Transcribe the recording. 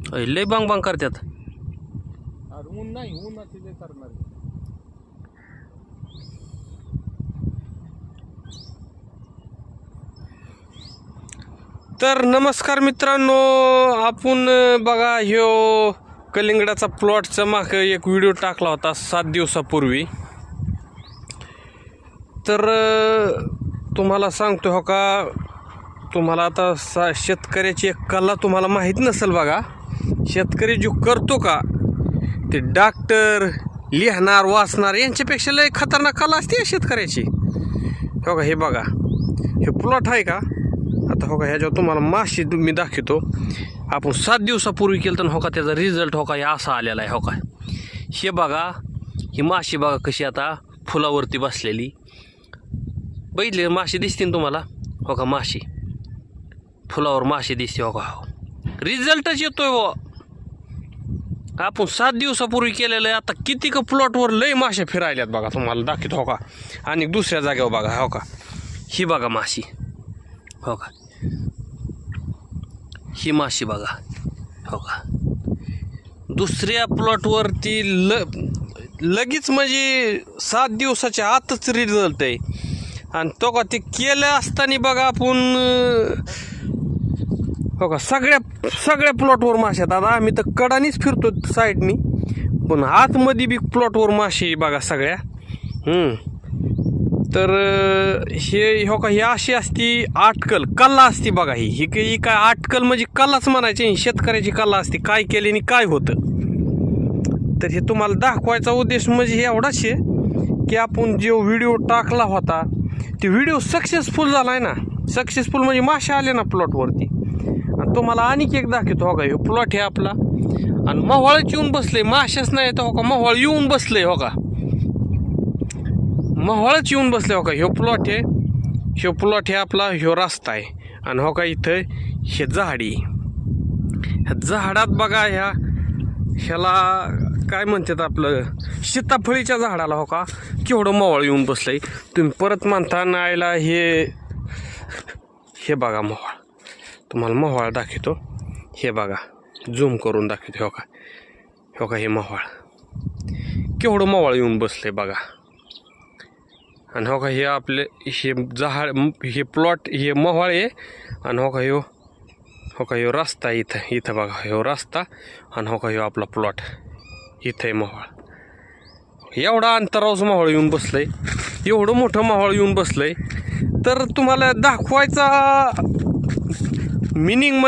लय बांग बांग करतात. ऊन नाही, ऊनाचे जे करणार. तर नमस्कार मित्रांनो, आपण बघा ह्यो कलिंगडाचा प्लॉटचा माग एक व्हिडिओ टाकला होता 7 दिवसापूर्वी. तर तुम्हाला सांगतो हो का, तुम्हाला आता शेतकऱ्याची एक कला तुम्हाला माहीत नसेल बघा. शेतकरी जो करतो का ते डॉक्टर लिहिणार वाचणार यांच्यापेक्षा लय खतरनाक कला असते शेतकऱ्याची. हो का, हे बघा हे प्लॉट आहे का. आता हो का, ह्याच्यावर तुम्हाला माशी मी दाखवतो. आपण 7 दिवसापूर्वी केलं तर हो का त्याचा रिझल्ट हो का हे असा आलेला आहे. हो का, हे बघा ही माशी बघा कशी आता फुलावरती बसलेली. बघितले माशी दिसते ना तुम्हाला. हो का, माशी फुलावर माशी दिसते. हो का, रिझल्टच येतोय व आपण 7 दिवसापूर्वी केलेलं आहे. आता किती का प्लॉटवर लय माश्या फिरायल्यात बघा, तुम्हाला दाखवतो. हो का, आणि दुसऱ्या जागेवर बघा. हो का, ही बघा माशी. हो का, ही माशी बघा. हो का, दुसऱ्या प्लॉटवरती लगेच म्हणजे 7 दिवसाच्या आतच रिझल्ट आहे. आणि तो का ते केलं असताना बघा आपण हो का सगळ्या प्लॉटवर मासे आहेत. आता आम्ही तर कडानीच फिरतो साईडनी, पण आतमध्ये बी प्लॉटवर मासे बघा सगळ्या. तर हे हो का, ही अशी असती आटकल कला असती बघा. ही काय आटकल म्हणजे कलाच म्हणायची, शेतकऱ्याची कला असते. काय केल्याने काय होतं, तर हे तुम्हाला दाखवायचा उद्देश म्हणजे एवढाच आहे की आपण जो व्हिडिओ टाकला होता ते व्हिडिओ सक्सेसफुल झाला आहे ना. सक्सेसफुल म्हणजे मासे आले ना प्लॉटवरती. आणि तुम्हाला आणखी एक दाखवतो. हो का, हे प्लॉट आहे आपला आणि मोहळच येऊन बसले. माशाच नाही तर हो का, मोहळ येऊन बसले. हो का, मोहळच येऊन बसले. हो का, ह्यो प्लॉट आहे. ह्यो प्लॉट आहे आपला. ह्यो रस्ता आहे. आणि हो का, इथं हे झाडी. ह्या झाडात बघा ह्याला काय म्हणतात आपलं सीताफळीच्या झाडाला हो का केवढं मोहळ येऊन बसलंय. तुम्ही परत म्हणता नायला हे बघा मोहळ. तुम्हाला मोहळ दाखवतो. हे बघा झूम करून दाखवतो. हो का हे मोहळ केवढं मोहळ येऊन बसलंय बघा. आणि हो का हे आपले हे झाड हे प्लॉट हे मोहळ आहे. आणि हो का ह्यो रस्ता इथं बघा. ह्यो रस्ता आणि हो का ह्यो आपला प्लॉट इथं आहे मोहळ. एवढा अंतरावच मोहळ येऊन बसलंय. एवढं मोठं मोहळ येऊन बसलंय. तर तुम्हाला दाखवायचा मिनिंग म्हणजे